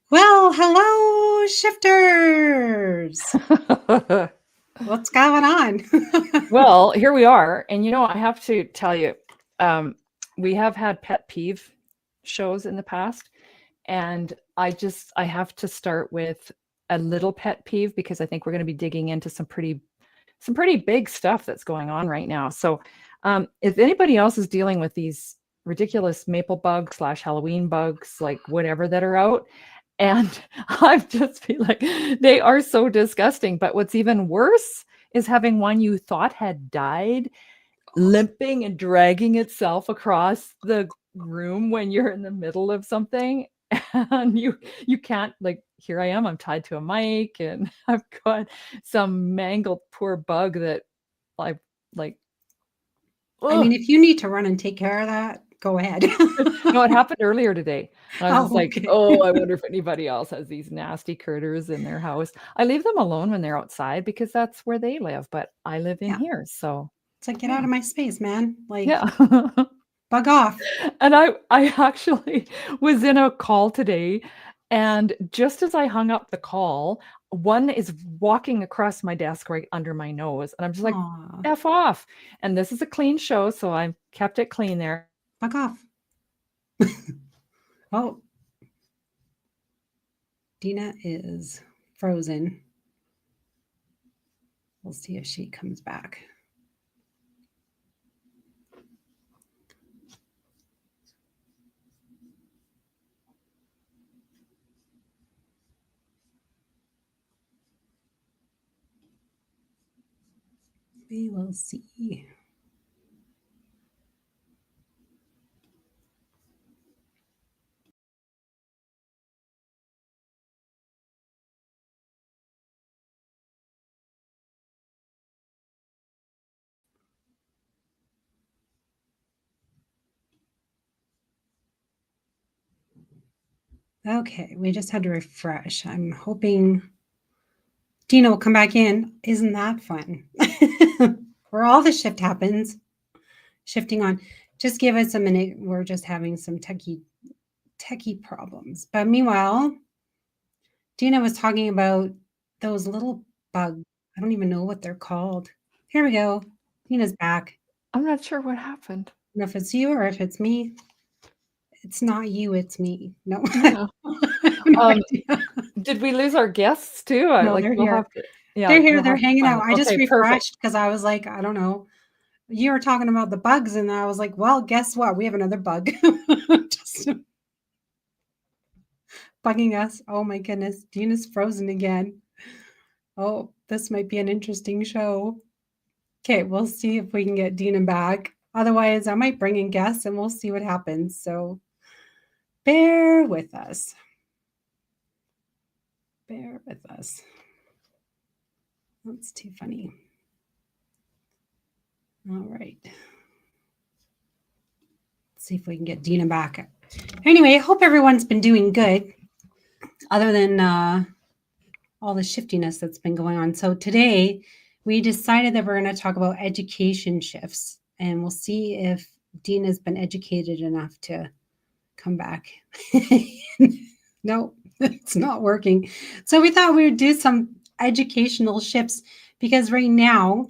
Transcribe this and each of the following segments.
Well, hello, shifters. What's going on? Well, here we are. And I have to tell you, um, we have had pet peeve shows in the past. And I have to start with a little pet peeve because I think we're going to be digging into some pretty big stuff that's going on right now. So, if anybody else is dealing with these ridiculous maple bugs slash Halloween bugs, like whatever that are out, and I'm just feel like they are so disgusting. But what's even worse is having one you thought had died limping and dragging itself across the room when you're in the middle of something and you can't, like, here I am, I'm tied to a mic and I've got some mangled poor bug that I like. I mean, Oh if you need to run and take care of that, go ahead. no, it happened earlier today. And I was just Oh, like, okay. oh, I wonder if anybody else has these nasty critters in their house. I leave them alone when they're outside because that's where they live, but I live in Yeah. here, so It's like, get out yeah. of my space, man. Like, Yeah. bug off. And I actually was in a call today, and just as I hung up the call, one is walking across my desk right under my nose, and I'm just like, Aw, "F off." And this is a clean show, so I kept it clean there. bug off. Oh, Deena is frozen. We'll see if she comes back. We will see. Okay, we just had to refresh. I'm hoping Deena will come back in. Isn't that fun? Where all the shift happens, shifting on. Just give us a minute. We're just having some techie problems. But meanwhile, Deena was talking about those little bugs. I don't even know what they're called. Here we go. Deena's back. I'm not sure what happened. And if it's you or if it's me, it's not you, it's me. No, I Yeah. have no Um, idea. did we lose our guests too? I No, like they're we'll here. have to, yeah, They're here. we'll They're have to hanging find out. them. I just Okay, perfect. refreshed because I was like, I don't know. You were talking about the bugs, and I was like, well, guess what? We have another bug just bugging us. Oh my goodness. Deena's frozen again. Oh, this might be an interesting show. Okay, we'll see if we can get Deena back. Otherwise, I might bring in guests and we'll see what happens. So bear with us. Bear with us. That's too funny. All right. Let's see if we can get Deena back. Anyway, I hope everyone's been doing good, other than all the shiftiness that's been going on. So today we decided that we're going to talk about education shifts, and we'll see if Deena's been educated enough to come back. No, it's not working. So we thought we would do some educational shifts because right now,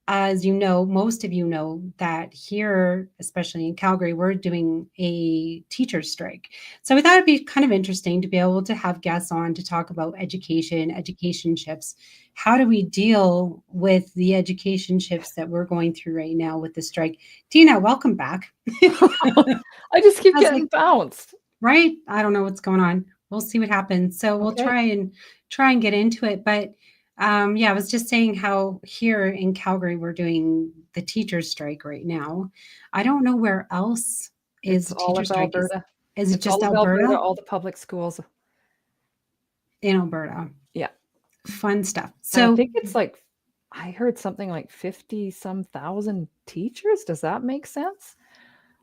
as you know, most of you know that here, especially in Calgary, we're doing a teacher strike. So we thought it'd be kind of interesting to be able to have guests on to talk about education shifts. How do we deal with the education shifts that we're going through right now with the strike? Deena, welcome back. I just keep I was like, getting bounced. right? I don't know what's going on. We'll see what happens. So we'll Okay. try and get into it. But yeah, I was just saying how here in Calgary we're doing the teachers strike right now. I don't know where else is It's the all teacher of strike. Alberta. Is it It's all just of Alberta, Alberta? all the public schools. In Alberta. Yeah. Fun stuff. And I So think it's like, I heard something like 50 some thousand teachers. Does that make sense?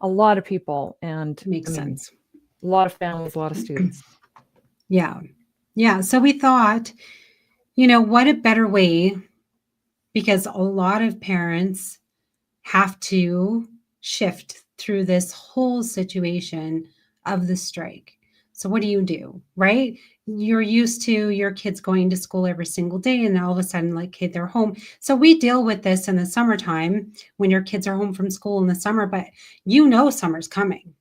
A lot of people. And I makes mean, sense. a lot of families, a lot of students. Yeah. Yeah. So we thought, what a better way, because a lot of parents have to shift through this whole situation of the strike. So what do? Right? You're used to your kids going to school every single day, and all of a sudden, like, okay, they're home. So we deal with this in the summertime when your kids are home from school in the summer, but summer's coming.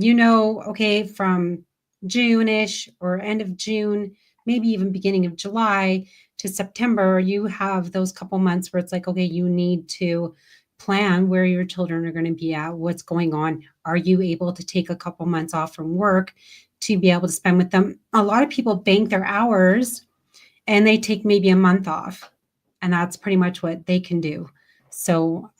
Okay, from June-ish or end of June, maybe even beginning of July to September, you have those couple months where it's like, okay, you need to plan where your children are going to be at, what's going on. Are you able to take a couple months off from work to be able to spend with them? A lot of people bank their hours and they take maybe a month off, and that's pretty much what they can do. So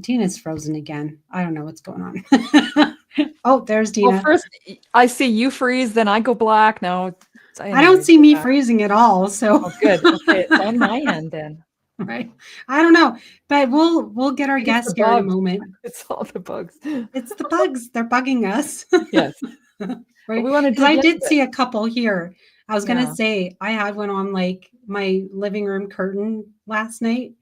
Dina's frozen again. I don't know what's going on. Oh, there's Well, Dina. first I see you freeze, then I go black. Now, I don't anyways, see we're me back. freezing at all. So Oh, good. Okay, it's on my end then. right. I don't know, but we'll get our It's the guest here in a bugs. moment. It's all the bugs. It's the bugs. They're bugging us. Yes. But Right? we want to Because I dig did into it. see a couple here. I was gonna Yeah. say I had one on like my living room curtain last night,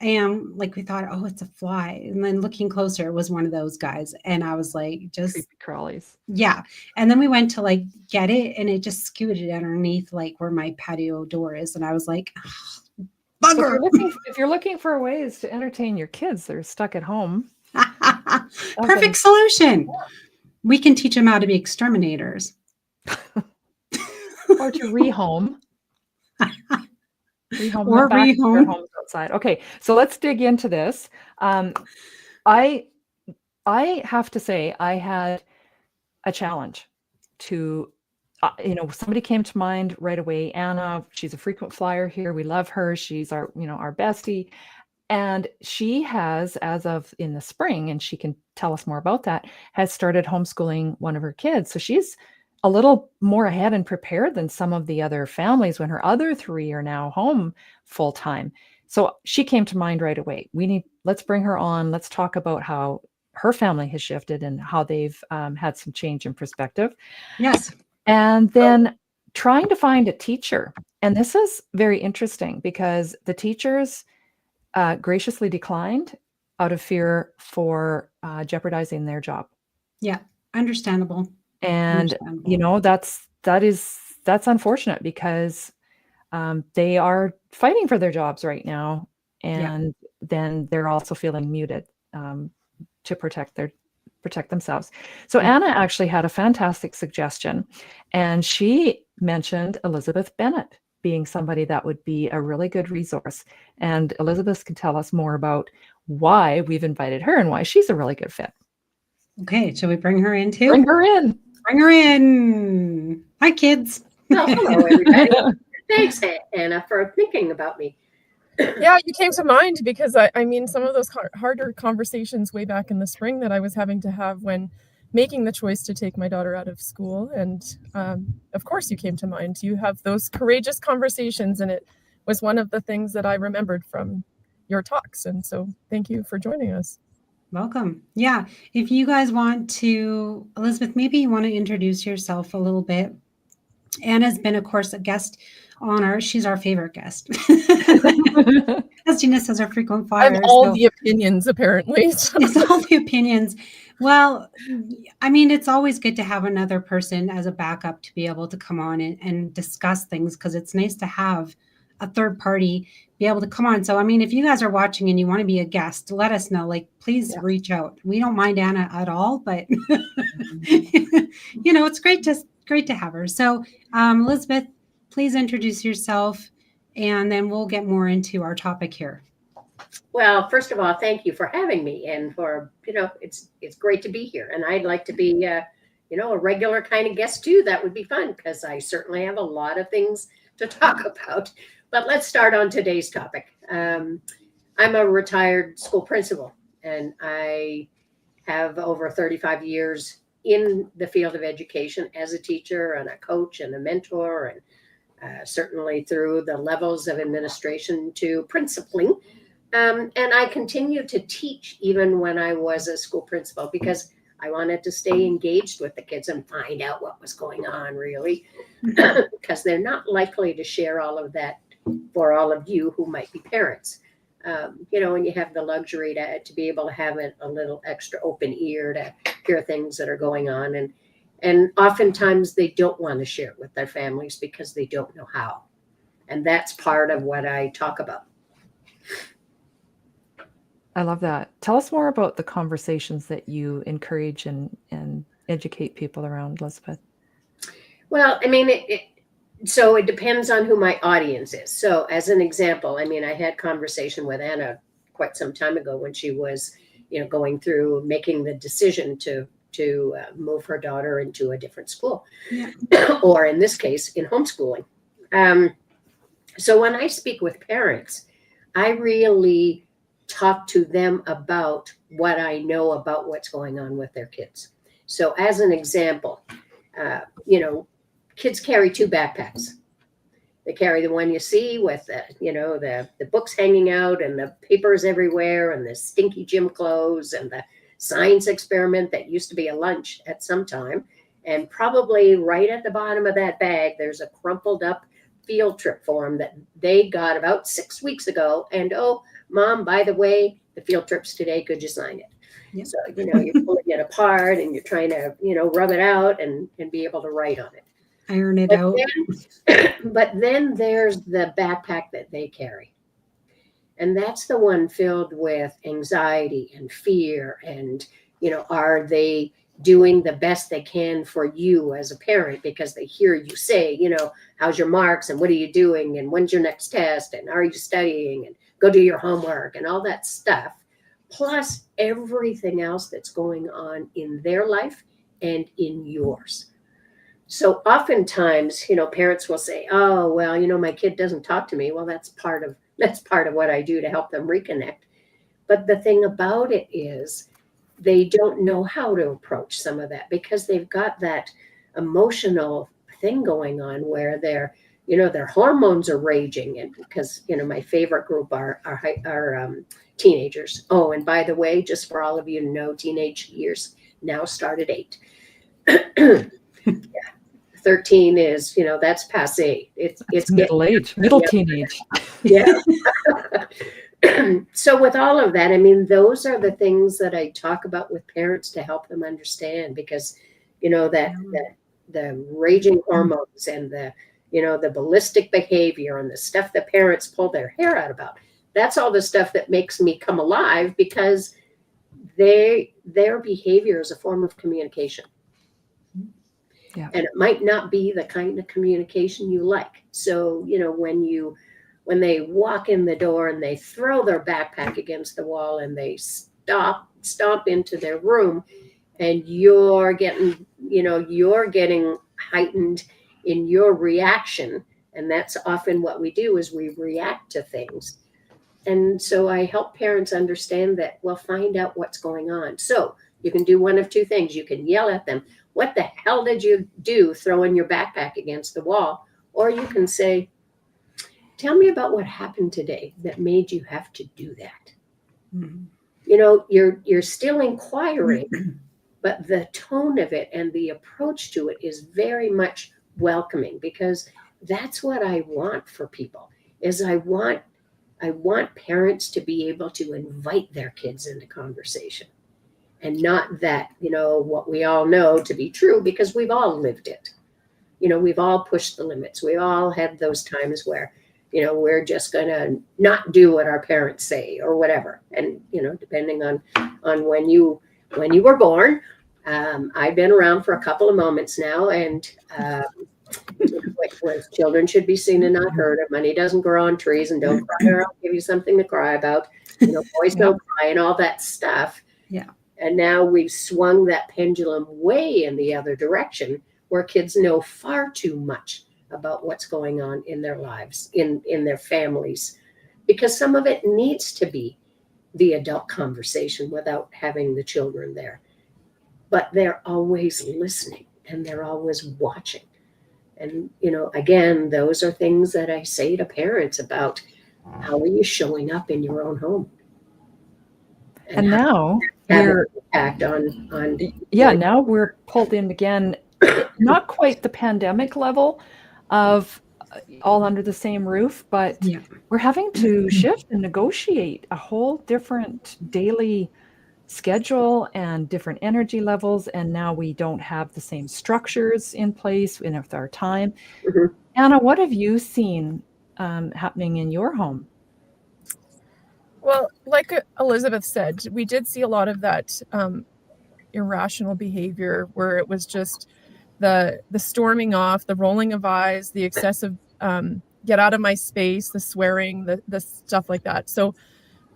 and like we thought, oh, it's a fly. And then looking closer, it was one of those guys. And I was like, just Creepy crawlies. yeah. And then we went to like get it, and it just scooted underneath like where my patio door is. And I was like, So bugger. if you're looking for ways to entertain your kids, they're stuck at home. Perfect solution. We can teach them how to be exterminators. Or to rehome. Rehome Or them back to their rehome. homes outside. Okay, so let's dig into this. I have to say I had a challenge to, somebody came to mind right away. Anna, she's a frequent flyer here. We love her. She's our bestie. And she has, as of in the spring, and she can tell us more about that, has started homeschooling one of her kids. So she's a little more ahead and prepared than some of the other families when her other three are now home full time. So she came to mind right away. Let's bring her on. Let's talk about how her family has shifted and how they've had some change in perspective. Yes. And then trying to find a teacher. And this is very interesting because the teachers graciously declined out of fear for jeopardizing their job. Yeah. Understandable. And Understandable. that's unfortunate because they are fighting for their jobs right now, Yeah. and then they're also feeling muted to protect themselves. So Yeah. Anna actually had a fantastic suggestion, and she mentioned Elizabeth Bennett being somebody that would be a really good resource. And Elizabeth can tell us more about why we've invited her and why she's a really good fit. Okay. Shall we bring her in too? Bring her in. Bring her in. Hi, kids. Well, hello, everybody. Thanks, Anna, for thinking about me. Yeah, you came to mind because I mean, some of those harder conversations way back in the spring that I was having to have when making the choice to take my daughter out of school. And of course, you came to mind. You have those courageous conversations, and it was one of the things that I remembered from your talks. And so thank you for joining us. Welcome. Yeah. If you guys want to, Elizabeth, maybe you want to introduce yourself a little bit. Anna's been, of course, a guest on she's our favorite guest. As Gina says, our frequent I have flyer. all the opinions, apparently. It's all the opinions. Well, I mean, it's always good to have another person as a backup to be able to come on and discuss things, because it's nice to have a third party be able to come on. So, I mean, if you guys are watching and you want to be a guest, let us know. Like, please reach out. We don't mind Anna at all, but it's great to have her. So, Elizabeth, please introduce yourself, and then we'll get more into our topic here. Well, first of all, thank you for having me, and for it's great to be here. And I'd like to be a regular kind of guest too. That would be fun because I certainly have a lot of things to talk about. But let's start on today's topic. I'm a retired school principal, and I have over 35 years in the field of education as a teacher and a coach and a mentor, and certainly through the levels of administration to principling. And I continued to teach even when I was a school principal because I wanted to stay engaged with the kids and find out what was going on, really, because they're not likely to share all of that for all of you who might be parents. And you have the luxury to be able to have a little extra open ear to hear things that are going on. And oftentimes they don't want to share it with their families because they don't know how. And that's part of what I talk about. I love that. Tell us more about the conversations that you encourage and educate people around, Elizabeth. Well, I mean, so it depends on who my audience is. So as an example, I mean, I had conversation with Anna quite some time ago when she was, going through making the decision to move her daughter into a different school, Yeah. or in this case, in homeschooling. So when I speak with parents, I really talk to them about what I know about what's going on with their kids. So as an example, kids carry 2 backpacks. They carry the one you see with the books hanging out and the papers everywhere and the stinky gym clothes and the science experiment that used to be a lunch at some time. And probably right at the bottom of that bag, there's a crumpled up field trip form that they got about 6 weeks ago. And, oh, Mom, by the way, the field trip's today. Could you sign it? Yep. So, you're pulling it apart and you're trying to, rub it out and be able to write on it. Iron it out. But then there's the backpack that they carry. And that's the one filled with anxiety and fear. And, are they doing the best they can for you as a parent? Because they hear you say, how's your marks and what are you doing? And when's your next test? And are you studying? And go do your homework and all that stuff. Plus everything else that's going on in their life and in yours. So oftentimes, parents will say, oh, well, my kid doesn't talk to me. Well, that's part of what I do to help them reconnect. But the thing about it is they don't know how to approach some of that because they've got that emotional thing going on where their hormones are raging. And because, my favorite group are teenagers. Oh, and by the way, just for all of you to know, teenage years now start at 8. Yeah. 13 is, that's passé. It's middle age, teenage. Yeah. So with all of that, I mean, those are the things that I talk about with parents to help them understand because, that the raging hormones and the ballistic behavior and the stuff that parents pull their hair out about, that's all the stuff that makes me come alive because their behavior is a form of communication. Yeah. And it might not be the kind of communication you like. So, when they walk in the door and they throw their backpack against the wall and they stomp into their room and you're getting heightened in your reaction. And that's often what we do is we react to things. And so I help parents understand that, well, find out what's going on. So you can do one of 2 things. You can yell at them, what the hell did you do throwing your backpack against the wall? Or you can say, tell me about what happened today that made you have to do that. Mm-hmm. You're still inquiring, but the tone of it and the approach to it is very much welcoming because that's what I want for people is I want parents to be able to invite their kids into conversation. And not that, what we all know to be true because we've all lived it. We've all pushed the limits. We all had those times where, we're just going to not do what our parents say or whatever. And, depending on when you were born, I've been around for a couple of moments now and where children should be seen and not heard. If money doesn't grow on trees and don't cry or I'll give you something to cry about. Boys don't cry and all that stuff. Yeah. And now we've swung that pendulum way in the other direction where kids know far too much about what's going on in their lives, in their families, because some of it needs to be the adult conversation without having the children there. But they're always listening and they're always watching. And, again, those are things that I say to parents about how are you showing up in your own home? And now we're impact on now we're pulled in again, not quite the pandemic level of all under the same roof, but we're having to shift and negotiate a whole different daily schedule and different energy levels, and now we don't have the same structures in place in with our time. Mhm. Anna, what have you seen happening in your home? Well, like Elizabeth said, we did see a lot of that irrational behavior where it was just the storming off, the rolling of eyes, the excessive get out of my space, the swearing, the stuff like that. So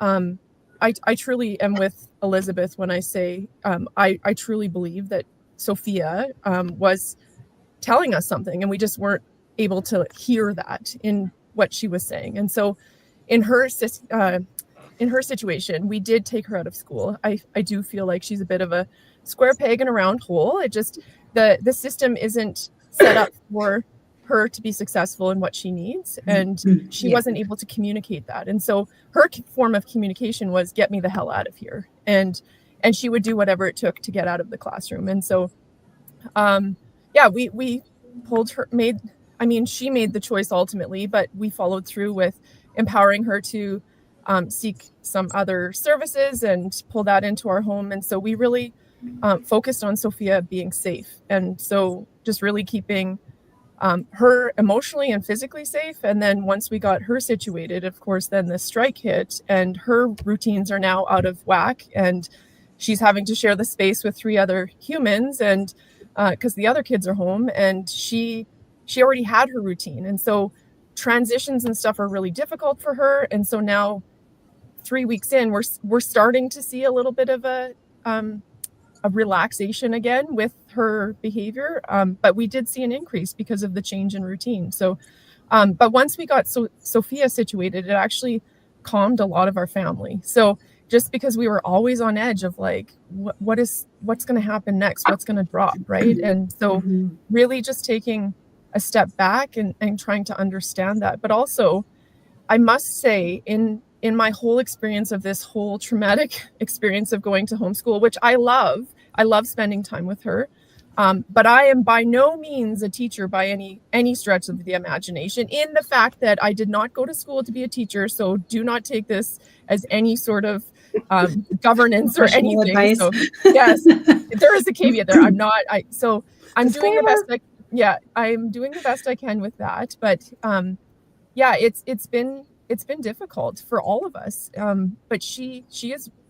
I truly am with Elizabeth when I say I truly believe that Sophia was telling us something, and we just weren't able to hear that in what she was saying. And so in her situation, we did take her out of school. I do feel like she's a bit of a square peg in a round hole. It just the system isn't set up for her to be successful in what she needs, and she Yeah. wasn't able to communicate that. And so her form of communication was get me the hell out of here, and she would do whatever it took to get out of the classroom. And so yeah, we pulled her, she made the choice ultimately, but we followed through with empowering her to seek some other services and pull that into our home. And so we really focused on Sophia being safe. And so just really keeping her emotionally and physically safe. And then once we got her situated, of course, then the strike hit and her routines are now out of whack. And she's having to share the space with 3 other humans, and because the other kids are home, and she already had her routine. And so transitions and stuff are really difficult for her. And so now 3 weeks in, we're starting to see a little bit of a relaxation again with her behavior. But we did see an increase because of the change in routine. So, but once we got Sophia situated, it actually calmed a lot of our family. So just because we were always on edge of like, what's going to happen next? What's going to drop, right? And so really just taking a step back and trying to understand that. But also, I must say, in my whole experience of this whole traumatic experience of going to homeschool, which I love spending time with her. But I am by no means a teacher by any stretch of the imagination, in the fact that I did not go to school to be a teacher. So do not take this as any sort of governance or anything. Advice. So yes, there is a caveat there. I'm doing the best. I'm doing the best I can with that. But yeah, it's been difficult for all of us. But she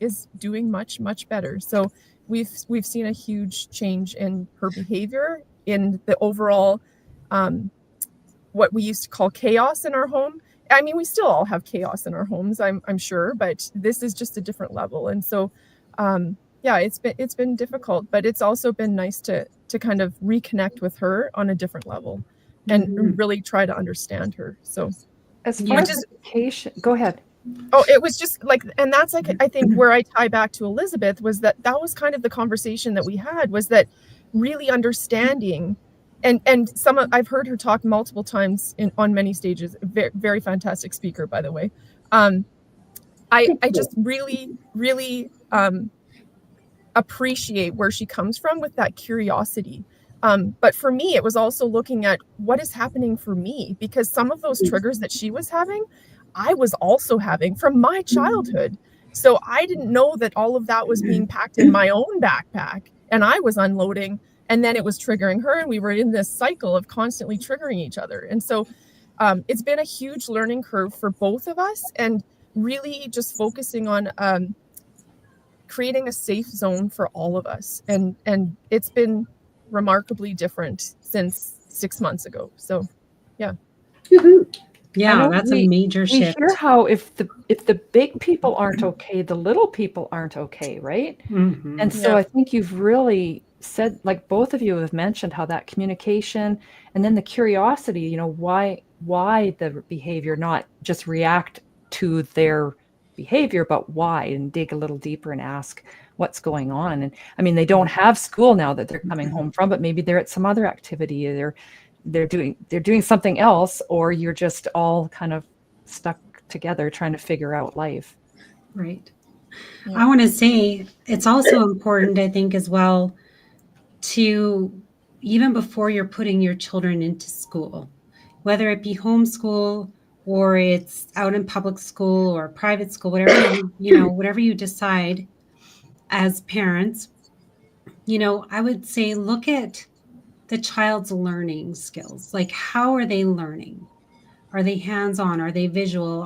is doing much better. So we've seen a huge change in her behavior, in the overall what we used to call chaos in our home. I mean, we still all have chaos in our homes, I'm sure, but this is just a different level. And so yeah, it's been difficult, but it's also been nice to kind of reconnect with her on a different level and really try to understand her. So as far as education, go ahead. Oh, it was just like, and that's like, I think where I tie back to Elizabeth was that was kind of the conversation that we had, was that really understanding, and I've heard her talk multiple times on many stages. Very, very fantastic speaker, by the way. I just really appreciate where she comes from with that curiosity. But for me, it was also looking at what is happening for me, because some of those triggers that she was having, I was also having from my childhood. So I didn't know that all of that was being packed in my own backpack, and I was unloading, and then it was triggering her, and we were in this cycle of constantly triggering each other. And so it's been a huge learning curve for both of us, and really just focusing on creating a safe zone for all of us. And it's been remarkably different since 6 months ago. So yeah. Yeah, that's a major shift. We hear how if the big people aren't okay, the little people aren't okay, right? And so I think you've really said, like both of you have mentioned, how that communication and then the curiosity, you know, why the behavior, not just react to their behavior, but why, and dig a little deeper and ask what's going on. And I mean, they don't have school now that they're coming home from, but maybe they're at some other activity, they're doing something else, or you're just all kind of stuck together trying to figure out life. Right. Yeah. I want to say it's also important, I think, as well, to, even before you're putting your children into school, whether it be homeschool or it's out in public school or private school, whatever you decide, as parents, I would say look at the child's learning skills. Like, how are they learning? Are they hands-on? Are they visual?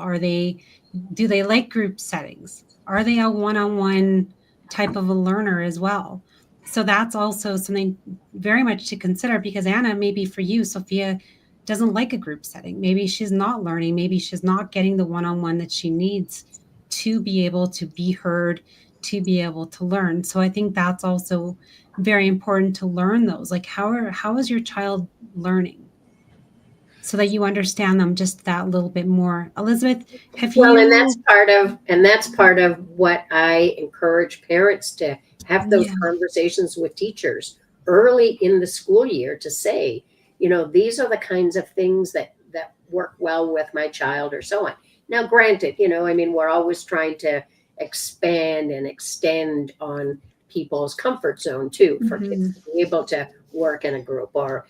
Do they like group settings? Are they a one-on-one type of a learner as well? So that's also something very much to consider, because Anna, maybe for you, Sophia doesn't like a group setting. Maybe she's not learning. Maybe she's not getting the one-on-one that she needs to be able to be heard, to be able to learn. So I think that's also very important to learn those. Like, how is your child learning? So that you understand them just that little bit more. Elizabeth, have Well, you? and that's part of what I encourage parents to have those Yeah. conversations with teachers early in the school year to say, these are the kinds of things that work well with my child, or so on. Now, granted, we're always trying to expand and extend on people's comfort zone too, for kids to be able to work in a group or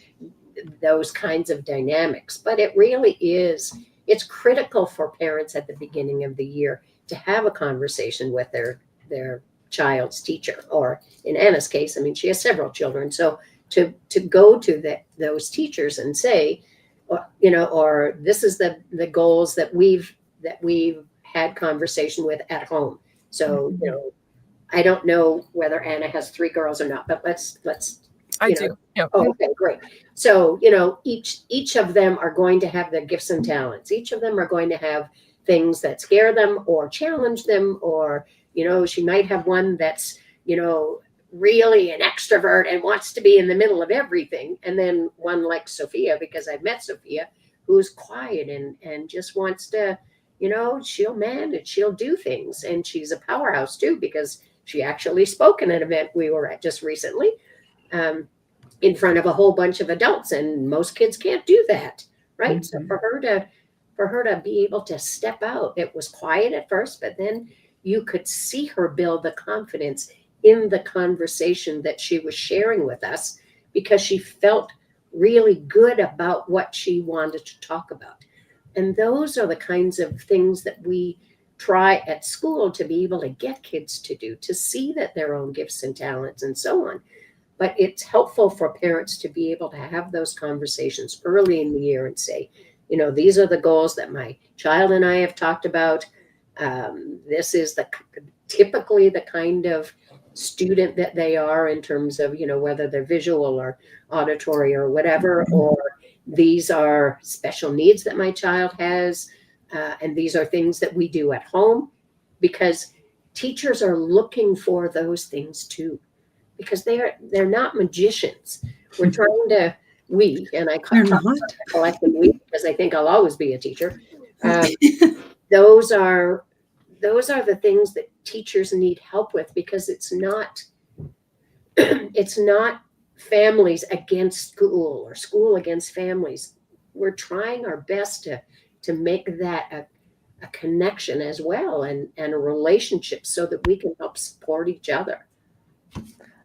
those kinds of dynamics. But it really is, it's critical for parents at the beginning of the year to have a conversation with their child's teacher, or in Anna's case, she has several children. So to go to those teachers and say, or this is the goals that we've had conversation with at home. So, I don't know whether Anna has 3 girls or not, but let's I do. Yeah. Oh, okay, great. So, each of them are going to have their gifts and talents. Each of them are going to have things that scare them or challenge them, or, she might have one that's, really an extrovert and wants to be in the middle of everything. And then one like Sophia, because I've met Sophia, who's quiet and just wants to, she'll manage, she'll do things. And she's a powerhouse too, because she actually spoke at an event we were at just recently. In front of a whole bunch of adults, and most kids can't do that, right? So for her to be able to step out, it was quiet at first, but then you could see her build the confidence in the conversation that she was sharing with us, because she felt really good about what she wanted to talk about. And those are the kinds of things that we try at school to be able to get kids to do, to see that their own gifts and talents and so on. But it's helpful for parents to be able to have those conversations early in the year and say, these are the goals that my child and I have talked about. This is typically the kind of student that they are in terms of, whether they're visual or auditory or whatever, or these are special needs that my child has. And these are things that we do at home, because teachers are looking for those things too. Because they're not magicians. We're trying to, and I collective we, because I think I'll always be a teacher. Those are the things that teachers need help with, because it's not families against school or school against families. We're trying our best to make that a connection as well, and a relationship, so that we can help support each other.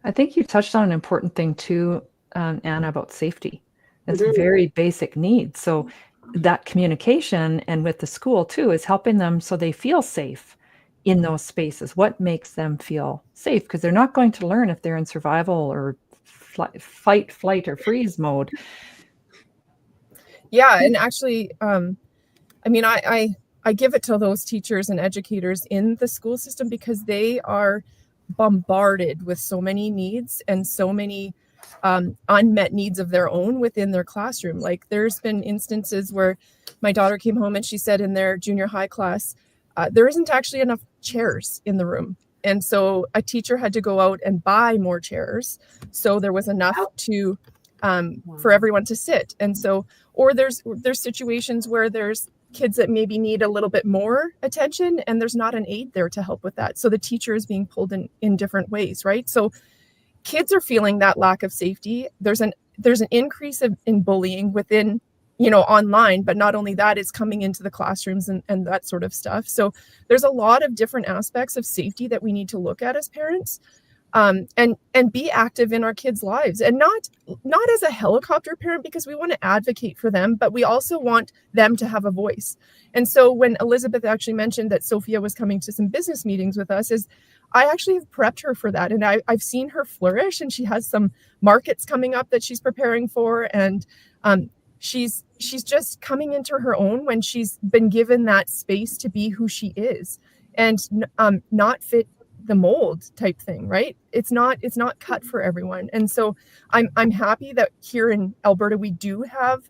I think you touched on an important thing too, Anna, about safety. It's very basic needs. So that communication, and with the school too, is helping them so they feel safe in those spaces. What makes them feel safe? Because they're not going to learn if they're in survival or fight, flight, or freeze mode. Yeah, and actually, I give it to those teachers and educators in the school system, because they are bombarded with so many needs and so many unmet needs of their own within their classroom. Like, there's been instances where my daughter came home and she said in their junior high class, there isn't actually enough chairs in the room. And so a teacher had to go out and buy more chairs, so there was enough to for everyone to sit. And so, or there's situations where there's kids that maybe need a little bit more attention, and there's not an aide there to help with that. So the teacher is being pulled in different ways, right? So kids are feeling that lack of safety. There's an increase in bullying within, online, but not only that, it's coming into the classrooms and that sort of stuff. So there's a lot of different aspects of safety that we need to look at as parents. and be active in our kids' lives, and not as a helicopter parent, because we want to advocate for them, but we also want them to have a voice. And so when Elizabeth actually mentioned that Sophia was coming to some business meetings with us, is I actually have prepped her for that, and I've seen her flourish, and she has some markets coming up that she's preparing for, and she's just coming into her own when she's been given that space to be who she is, and not fit the mold type thing, right? It's not cut for everyone. And so I'm happy that here in Alberta we do have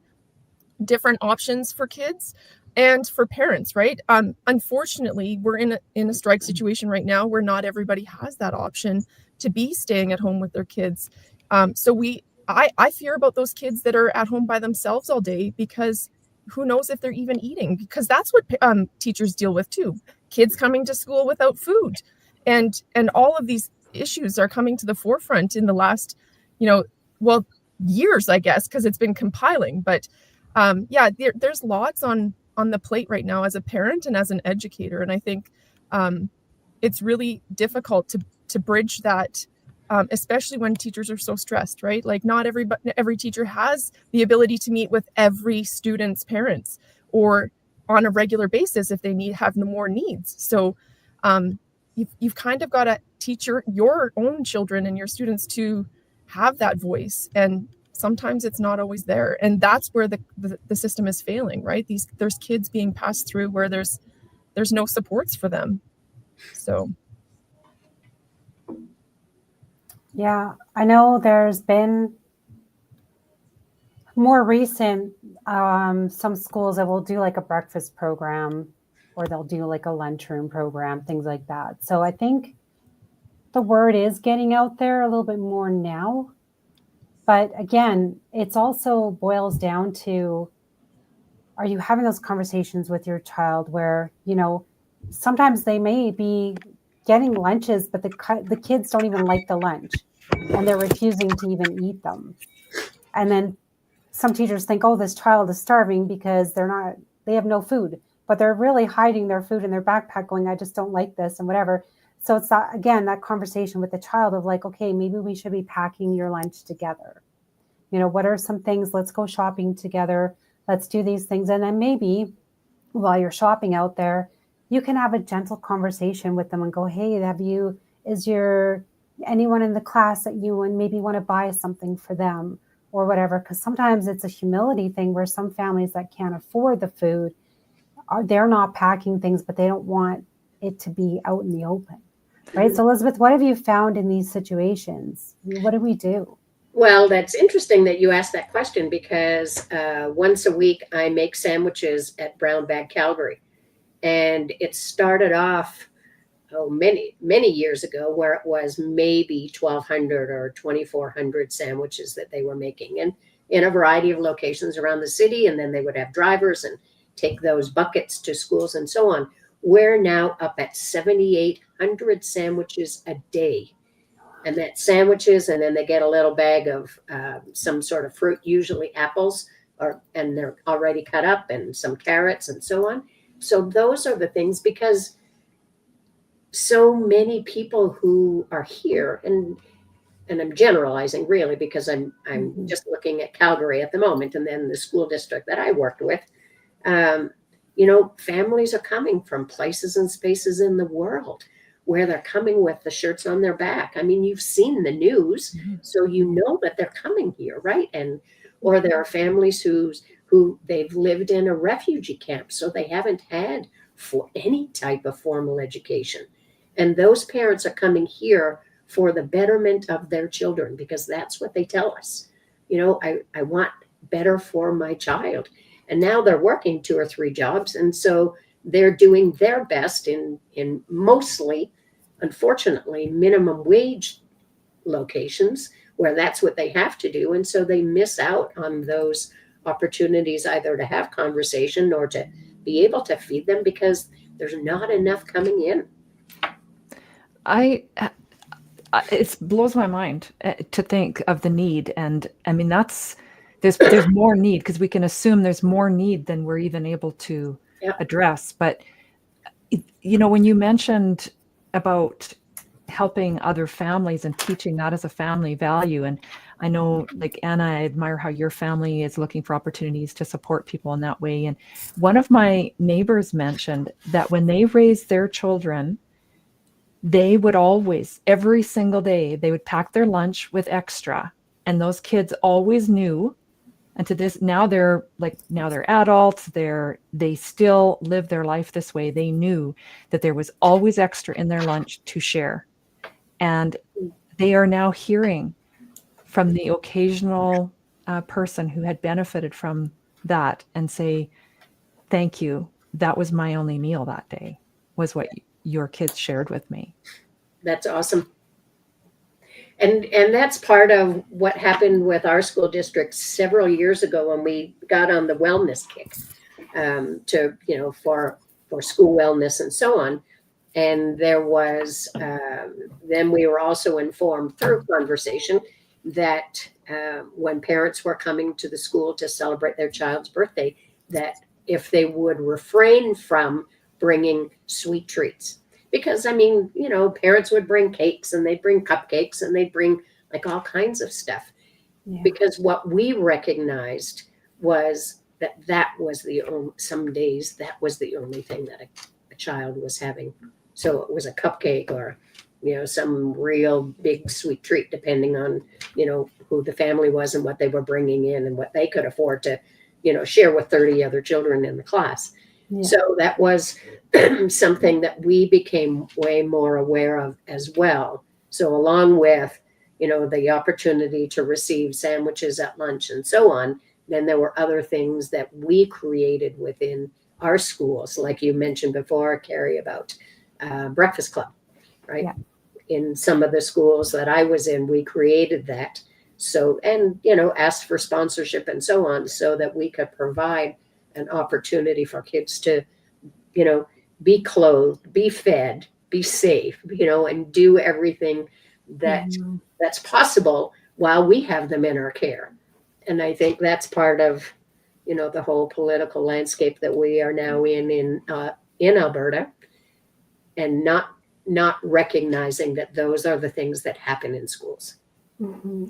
different options for kids and for parents, right? Unfortunately, we're in a strike situation right now where not everybody has that option to be staying at home with their kids. So I fear about those kids that are at home by themselves all day, because who knows if they're even eating, because that's what teachers deal with too. Kids coming to school without food. And all of these issues are coming to the forefront in the last, years, I guess, because it's been compiling. But there's lots on the plate right now as a parent and as an educator. And I think it's really difficult to bridge that, especially when teachers are so stressed, right? Like not every teacher has the ability to meet with every student's parents or on a regular basis if they have more needs. So you've kind of got to teach your own children and your students to have that voice, and sometimes it's not always there, and that's where the system is failing, right? There's kids being passed through where there's no supports for them. So yeah, I know there's been more recent some schools that will do like a breakfast program, or they'll do like a lunchroom program, things like that. So I think the word is getting out there a little bit more now. But again, it's also boils down to, are you having those conversations with your child where, sometimes they may be getting lunches, but the kids don't even like the lunch and they're refusing to even eat them. And then some teachers think, oh, this child is starving because they have no food, but they're really hiding their food in their backpack going, I just don't like this and whatever. So it's that conversation with the child of like, okay, maybe we should be packing your lunch together. What are some things? Let's go shopping together. Let's do these things. And then maybe while you're shopping out there, you can have a gentle conversation with them and go, hey, is anyone in the class that you and maybe want to buy something for them or whatever? Because sometimes it's a humility thing where some families that can't afford the food, they're not packing things, but they don't want it to be out in the open. Right. So Elizabeth, what have you found in these situations? What do we do? Well, that's interesting that you asked that question, because once a week I make sandwiches at Brown Bag Calgary. And it started off many, many years ago where it was maybe 1,200 or 2,400 sandwiches that they were making, and in a variety of locations around the city. And then they would have drivers and take those buckets to schools and so on. We're now up at 7,800 sandwiches a day. And that's sandwiches, and then they get a little bag of some sort of fruit, usually apples, and they're already cut up, and some carrots and so on. So those are the things, because so many people who are here, and I'm generalizing really, because I'm just looking at Calgary at the moment, and then the school district that I worked with. Families are coming from places and spaces in the world where they're coming with the shirts on their back. I mean, you've seen the news, so you know that they're coming here, right? Or there are families who they've lived in a refugee camp, so they haven't had for any type of formal education. And those parents are coming here for the betterment of their children, because that's what they tell us. I want better for my child. And now they're working 2 or 3 jobs. And so they're doing their best in mostly, unfortunately, minimum wage locations where that's what they have to do. And so they miss out on those opportunities either to have conversation or to be able to feed them, because there's not enough coming in. It blows my mind to think of the need. And I mean, there's more need, because we can assume there's more need than we're even able to address. But when you mentioned about helping other families and teaching that as a family value. And I know, like Anna, I admire how your family is looking for opportunities to support people in that way. And one of my neighbors mentioned that when they raised their children, they would always, every single day, they would pack their lunch with extra. And those kids always knew. And to this, now they're adults, they still live their life this way. They knew that there was always extra in their lunch to share. And they are now hearing from the occasional person who had benefited from that and say, thank you. That was my only meal that day, was what your kids shared with me. That's awesome. And that's part of what happened with our school district several years ago when we got on the wellness kick, to, you know, for school wellness and so on. And there was, then we were also informed through conversation that when parents were coming to the school to celebrate their child's birthday, that if they would refrain from bringing sweet treats. Because, I mean, you know, parents would bring cakes and they'd bring cupcakes and they'd bring like all kinds of stuff. Yeah. Because what we recognized was that was the only, some days that was the only thing that a child was having. So it was a cupcake or, you know, some real big sweet treat, depending on, you know, who the family was and what they were bringing in and what they could afford to, you know, share with 30 other children in the class. Yeah. So that was something that we became way more aware of as well. So along with, you know, the opportunity to receive sandwiches at lunch and so on, then there were other things that we created within our schools, like you mentioned before, Carrie, about Breakfast Club, right? Yeah. In some of the schools that I was in, we created that. So, and, you know, asked for sponsorship and so on so that we could provide an opportunity for kids to, you know, be clothed, be fed, be safe, you know, and do everything that that's possible while we have them in our care. And I think that's part of, you know, the whole political landscape that we are now in Alberta, and not recognizing that those are the things that happen in schools. Mm-hmm.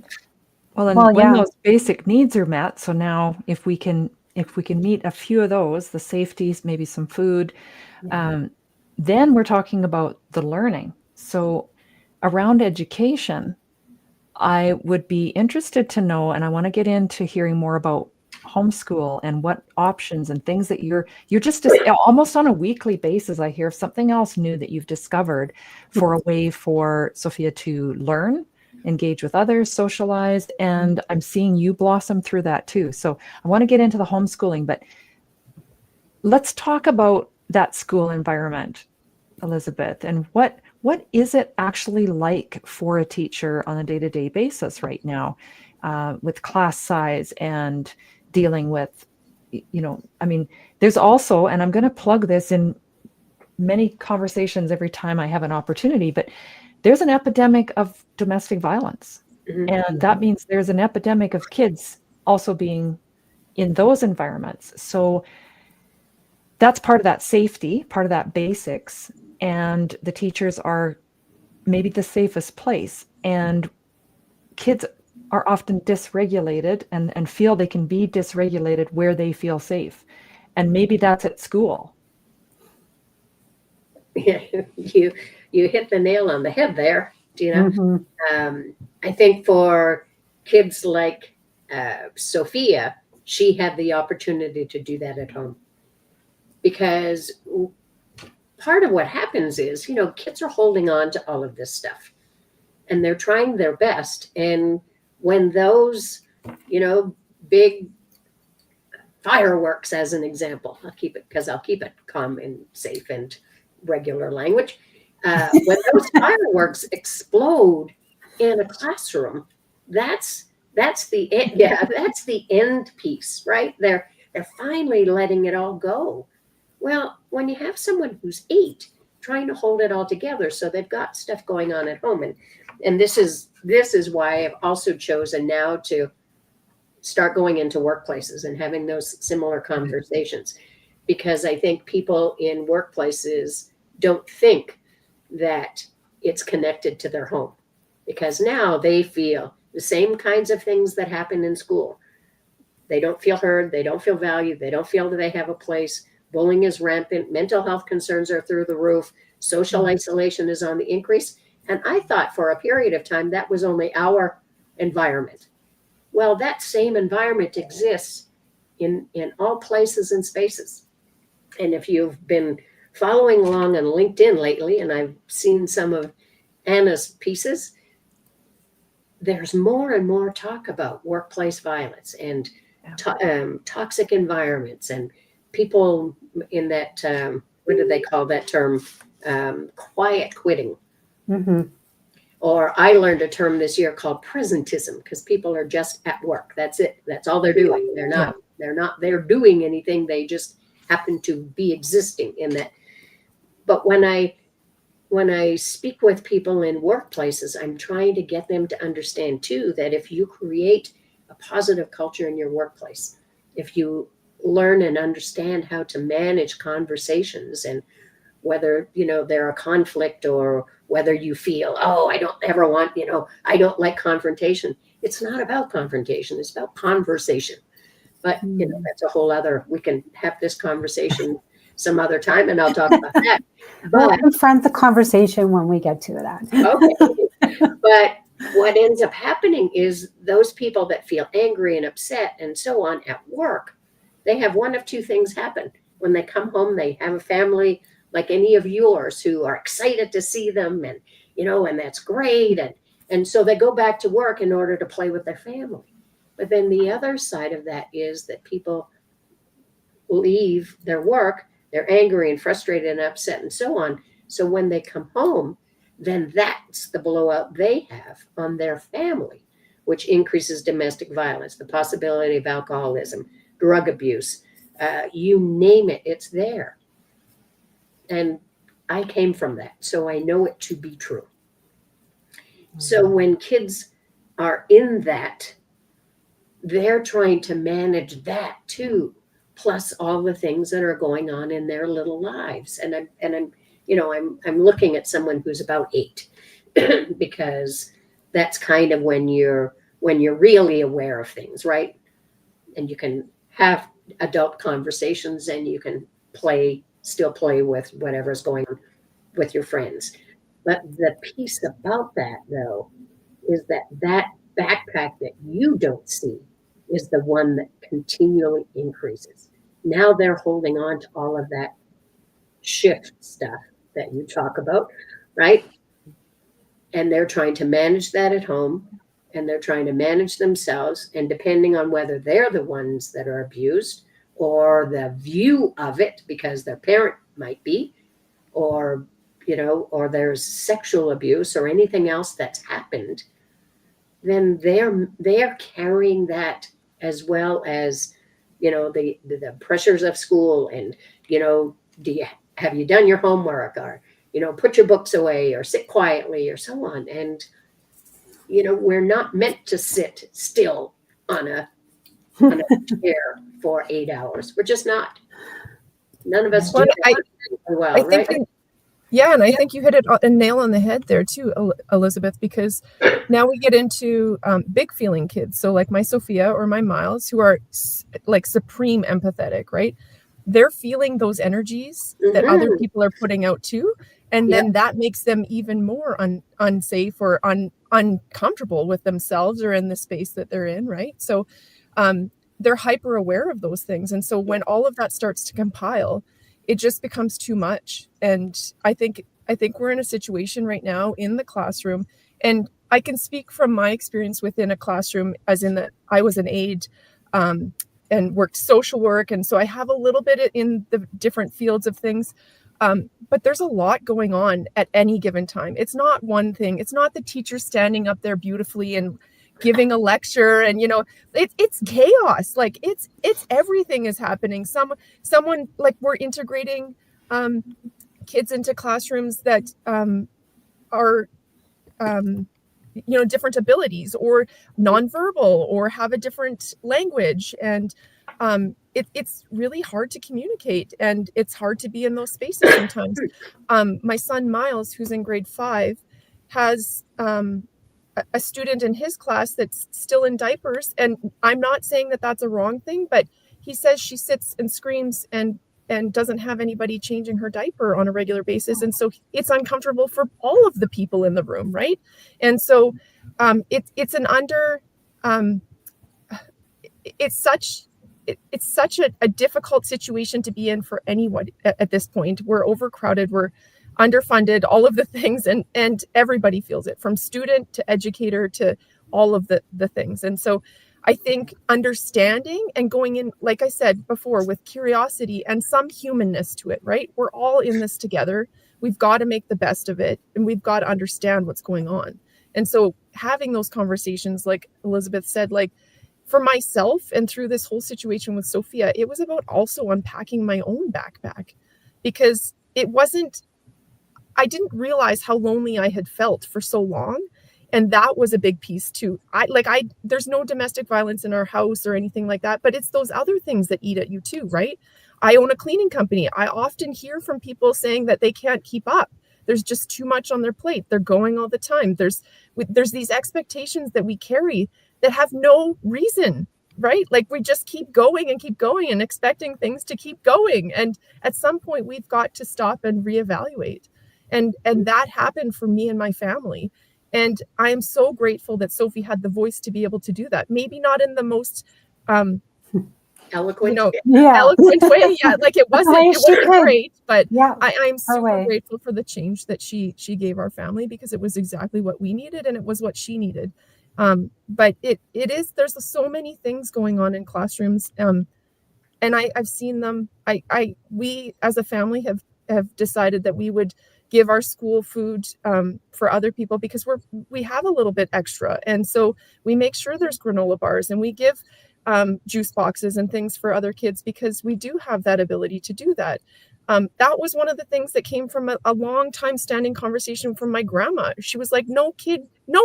Well, and when those basic needs are met, so now if we can meet a few of those, the safeties, maybe some food, then we're talking about the learning. So around education, I would be interested to know, and I want to get into hearing more about homeschool and what options and things that you're just almost on a weekly basis. I hear something else new that you've discovered for a way for Sophia to learn, engage with others, socialize, and I'm seeing you blossom through that too. So I want to get into the homeschooling, but let's talk about that school environment, Elizabeth, and what is it actually like for a teacher on a day-to-day basis right now, with class size and dealing with, you know, I mean, there's also, and I'm going to plug this in many conversations every time I have an opportunity, but there's an epidemic of domestic violence. Mm-hmm. And that means there's an epidemic of kids also being in those environments. So that's part of that safety, part of that basics. And the teachers are maybe the safest place. And kids are often dysregulated and feel they can be dysregulated where they feel safe. And maybe that's at school. Yeah, you hit the nail on the head there, Deena. Mm-hmm. I think for kids like Sophia, she had the opportunity to do that at home. Because part of what happens is, you know, kids are holding on to all of this stuff and they're trying their best. And when those, you know, big fireworks, as an example, I'll keep it calm and safe and regular language. When those fireworks explode in a classroom, that's the end. Yeah, that's the end piece, right? They're finally letting it all go. Well, when you have someone who's 8 trying to hold it all together, so they've got stuff going on at home, and this is why I've also chosen now to start going into workplaces and having those similar conversations, because I think people in workplaces don't think that it's connected to their home, because now they feel the same kinds of things that happen in school. They don't feel heard. They don't feel valued. They don't feel that they have a place. Bullying is rampant. Mental health concerns are through the roof. Social isolation is on the increase. And I thought for a period of time that was only our environment. Well, that same environment exists in all places and spaces. And if you've been following along on LinkedIn lately, and I've seen some of Anna's pieces, there's more and more talk about workplace violence and toxic environments and people in that, what do they call that term? Quiet quitting. Mm-hmm. Or I learned a term this year called presentism, because people are just at work. That's it. That's all they're doing. They're doing anything. They just happen to be existing in that. But when I speak with people in workplaces, I'm trying to get them to understand too, that if you create a positive culture in your workplace, if you learn and understand how to manage conversations, and whether, they're a conflict, or whether you feel, oh, I don't ever want, I don't like confrontation. It's not about confrontation. It's about conversation. But, that's a whole other, we can have this conversation some other time and I'll talk about that. We'll But confront the conversation when we get to that. okay. But what ends up happening is those people that feel angry and upset and so on at work, they have one of two things happen. When they come home, they have a family like any of yours who are excited to see them, and, and that's great. And so they go back to work in order to play with their family. But then the other side of that is that people leave their work, they're angry and frustrated and upset and so on. So when they come home, then that's the blowout they have on their family, which increases domestic violence, the possibility of alcoholism, drug abuse, you name it, it's there. And I came from that, so I know it to be true. So when kids are in that, they're trying to manage that too, plus all the things that are going on in their little lives. And I'm looking at someone who's about 8, because that's kind of when you're really aware of things, right? And you can have adult conversations, and you can still play with whatever's going on with your friends. But the piece about that, though, is that backpack that you don't see is the one that continually increases. Now they're holding on to all of that shift stuff that you talk about, right? And they're trying to manage that at home, and they're trying to manage themselves. And depending on whether they're the ones that are abused, or the view of it because their parent might be, or, or there's sexual abuse or anything else that's happened, then they're carrying that, as well as, the pressures of school, and, have you done your homework, or, put your books away, or sit quietly, or so on. And, we're not meant to sit still on a chair for 8 hours. We're just not. None of us do that well, I think right? Yeah, and I think you hit a nail on the head there too, Elizabeth, because now we get into big feeling kids. So like my Sophia or my Miles, who are like supreme empathetic, right? They're feeling those energies that other people are putting out too. And then that makes them even more unsafe or uncomfortable with themselves or in the space that they're in, right? So they're hyper aware of those things. And so when all of that starts to compile, it just becomes too much. And I think we're in a situation right now in the classroom, and I can speak from my experience within a classroom, as in that I was an aide and worked social work. And so I have a little bit in the different fields of things. But there's a lot going on at any given time. It's not one thing. It's not the teacher standing up there beautifully and giving a lecture, and it's chaos. Like it's everything is happening. Someone, like, we're integrating kids into classrooms that are different abilities, or nonverbal, or have a different language, and it's really hard to communicate, and it's hard to be in those spaces sometimes. My son Miles, who's in grade 5, has a student in his class that's still in diapers, and I'm not saying that that's a wrong thing, but he says she sits and screams and doesn't have anybody changing her diaper on a regular basis, and so it's uncomfortable for all of the people in the room, right? And so it's an under it's such it's such a difficult situation to be in for anyone at this point. We're overcrowded, we're underfunded, all of the things, and everybody feels it, from student to educator to all of the things. And so I think understanding and going in, like I said before, with curiosity and some humanness to it, right? We're all in this together. We've got to make the best of it, and we've got to understand what's going on. And so having those conversations, like Elizabeth said, like, for myself and through this whole situation with Sophia, it was about also unpacking my own backpack, because I didn't realize how lonely I had felt for so long. And that was a big piece too. There's no domestic violence in our house or anything like that, but it's those other things that eat at you too, right? I own a cleaning company. I often hear from people saying that they can't keep up. There's just too much on their plate. They're going all the time. There's these expectations that we carry that have no reason, right? Like, we just keep going and expecting things to keep going. And at some point we've got to stop and reevaluate. And that happened for me and my family. And I am so grateful that Sophie had the voice to be able to do that. Maybe not in the most Eloquent. eloquent way. Yeah, like it wasn't great, but Yeah, I'm super way. grateful for the change that she gave our family, because it was exactly what we needed, and it was what she needed. But there's so many things going on in classrooms, and I've seen them. We as a family have decided that we would give our school food for other people, because we have a little bit extra, and so we make sure there's granola bars, and we give juice boxes and things for other kids, because we do have that ability to do that. That was one of the things that came from a long time standing conversation from my grandma. She was like, no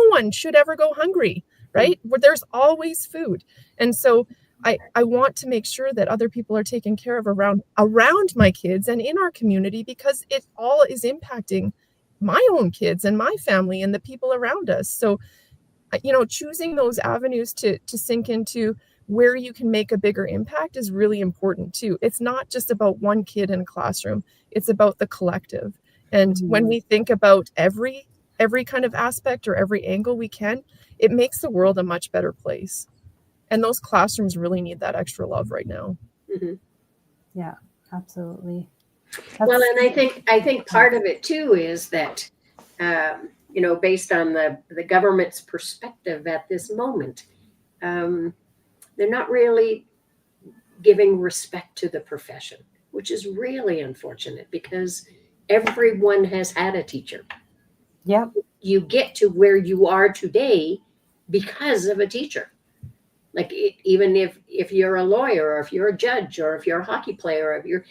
one should ever go hungry, right? Where there's always food. And so I want to make sure that other people are taken care of around my kids and in our community, because it all is impacting my own kids and my family and the people around us. So, choosing those avenues to sink into where you can make a bigger impact is really important too. It's not just about one kid in a classroom. It's about the collective. And when we think about every kind of aspect or every angle we can, it makes the world a much better place. And those classrooms really need that extra love right now. Mm-hmm. Yeah, absolutely. Well, and I think part of it too is that, based on the government's perspective at this moment, they're not really giving respect to the profession, which is really unfortunate, because everyone has had a teacher. Yep. You get to where you are today because of a teacher. Like, even if you're a lawyer, or if you're a judge, or if you're a hockey player, or if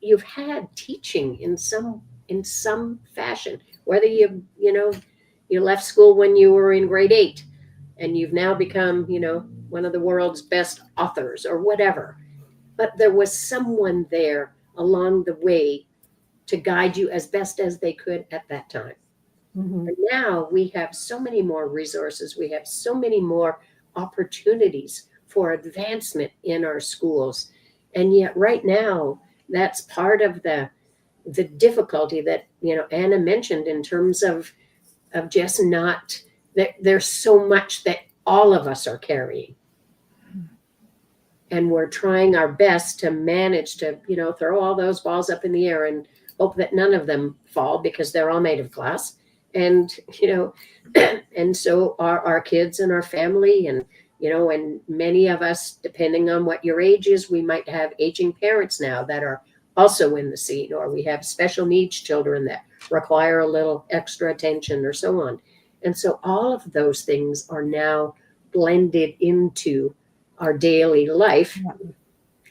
you've had teaching in some fashion, whether you left school when you were in grade 8 and you've now become, one of the world's best authors or whatever. But there was someone there along the way to guide you as best as they could at that time. Mm-hmm. And now we have so many more resources. We have so many more opportunities for advancement in our schools. And yet right now, that's part of the difficulty that, Anna mentioned, in terms of just not, that there's so much that all of us are carrying. And we're trying our best to manage to, throw all those balls up in the air and hope that none of them fall, because they're all made of glass. And, and so our kids and our family, and, and many of us, depending on what your age is, we might have aging parents now that are also in the scene, or we have special needs children that require a little extra attention, or so on. And so all of those things are now blended into our daily life,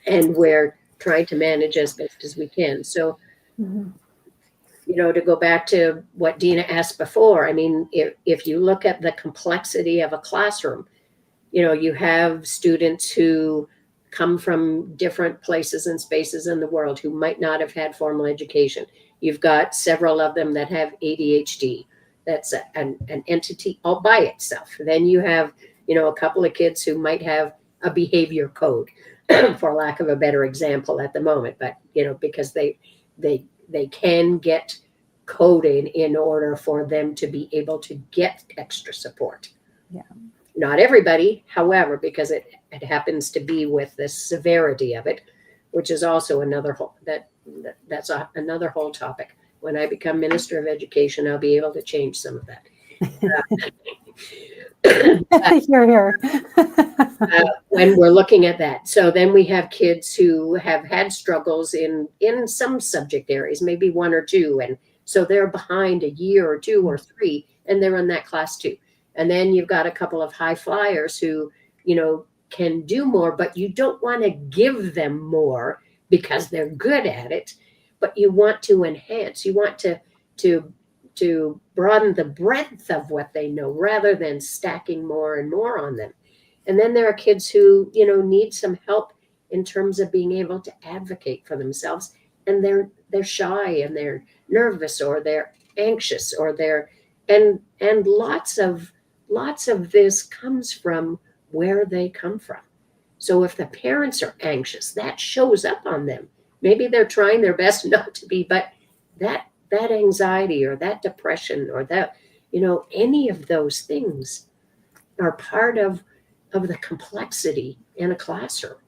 and we're trying to manage as best as we can. So, to go back to what Deena asked before, I mean, if you look at the complexity of a classroom, you have students who come from different places and spaces in the world who might not have had formal education. You've got several of them that have ADHD. that's an entity all by itself. Then you have, a couple of kids who might have a behavior code, for lack of a better example at the moment, but because they can get coded in order for them to be able to get extra support. Yeah. Not everybody, however, because it happens to be with the severity of it, which is also another whole another whole topic. When I become Minister of Education, I'll be able to change some of that. You're here. When we're looking at that. So then we have kids who have had struggles in some subject areas, maybe one or two. And so they're behind a year or two or three, and they're in that class too. And then you've got a couple of high flyers who, can do more, but you don't want to give them more because they're good at it, but you want to enhance. You want to broaden the breadth of what they know rather than stacking more and more on them. And then there are kids who, need some help in terms of being able to advocate for themselves, and they're shy and they're nervous or they're anxious or and lots of this comes from where they come from. So if the parents are anxious, that shows up on them. Maybe they're trying their best not to be, but that anxiety or that depression or that, any of those things are part of the complexity in a classroom.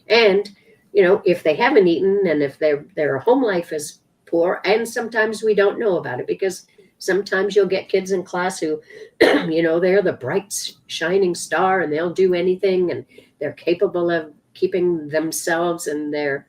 And, if they haven't eaten and if their home life is poor, and sometimes we don't know about it, because sometimes you'll get kids in class who, they're the bright shining star and they'll do anything and they're capable of keeping themselves and they're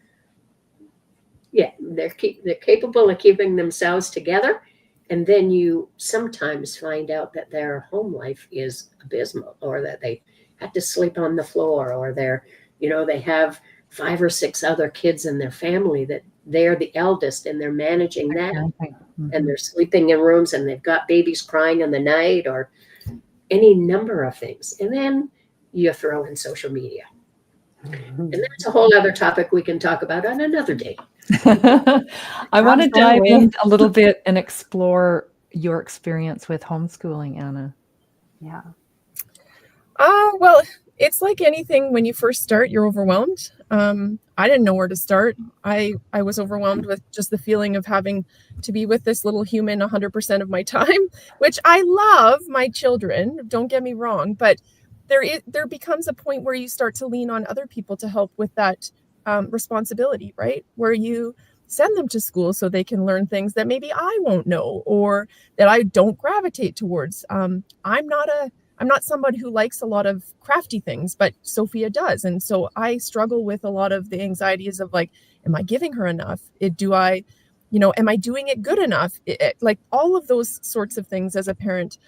capable of keeping themselves together. And then you sometimes find out that their home life is abysmal, or that they have to sleep on the floor, or they have 5 or 6 other kids in their family that they're the eldest and they're managing that. Mm-hmm. And they're sleeping in rooms and they've got babies crying in the night, or any number of things. And then you throw in social media. Mm-hmm. And that's a whole other topic we can talk about on another day. I want to dive in a little bit and explore your experience with homeschooling, Anna. Yeah. Well, it's like anything. When you first start, you're overwhelmed. I didn't know where to start. I was overwhelmed with just the feeling of having to be with this little human 100% of my time, which I love my children, don't get me wrong, but there becomes a point where you start to lean on other people to help with that responsibility, right? Where you send them to school so they can learn things that maybe I won't know, or that I don't gravitate towards. I'm not somebody who likes a lot of crafty things, but Sophia does. And so I struggle with a lot of the anxieties of like, am I giving her enough? Am I doing it good enough? Like all of those sorts of things as a parent.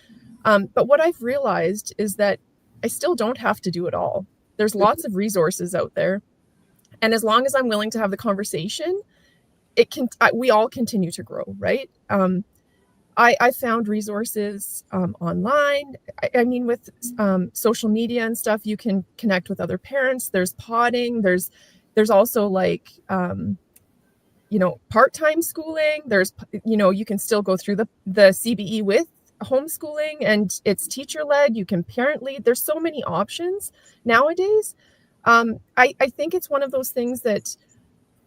But what I've realized is that I still don't have to do it all. There's lots of resources out there. And as long as I'm willing to have the conversation, we all continue to grow, right? I found resources online. I mean, with social media and stuff, you can connect with other parents. There's podding. There's also like, part-time schooling. There's, you can still go through the CBE with homeschooling, and it's teacher-led. You can parent lead. There's so many options nowadays. I think it's one of those things that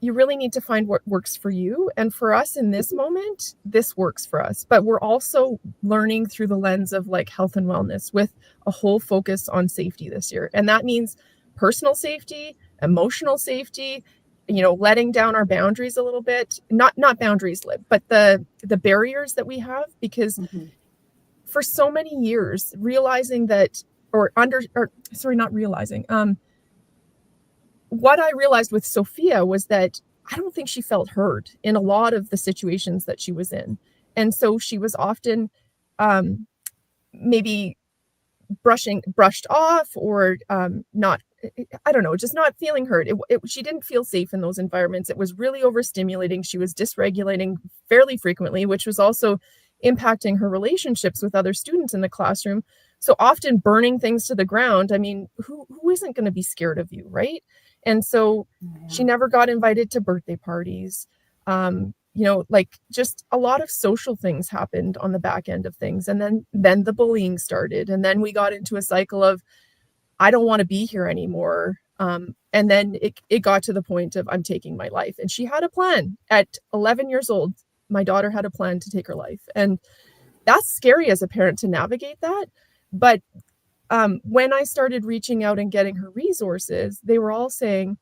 you really need to find what works for you. And for us in this moment, this works for us. But we're also learning through the lens of like health and wellness, with a whole focus on safety this year. And that means personal safety, emotional safety, letting down our boundaries a little bit, not boundaries, but the barriers that we have, because for so many years, what I realized with Sophia was that I don't think she felt heard in a lot of the situations that she was in. And so she was often maybe brushed off, or not, I don't know, just not feeling heard. She didn't feel safe in those environments. It was really overstimulating. She was dysregulating fairly frequently, which was also impacting her relationships with other students in the classroom. So often burning things to the ground. I mean, who isn't going to be scared of you, right? And so she never got invited to birthday parties. like just a lot of social things happened on the back end of things. And then the bullying started. And then we got into a cycle of, I don't want to be here anymore. And then it got to the point of, I'm taking my life. And she had a plan. At 11 years old, my daughter had a plan to take her life. And that's scary as a parent to navigate that. But when I started reaching out and getting her resources, they were all saying,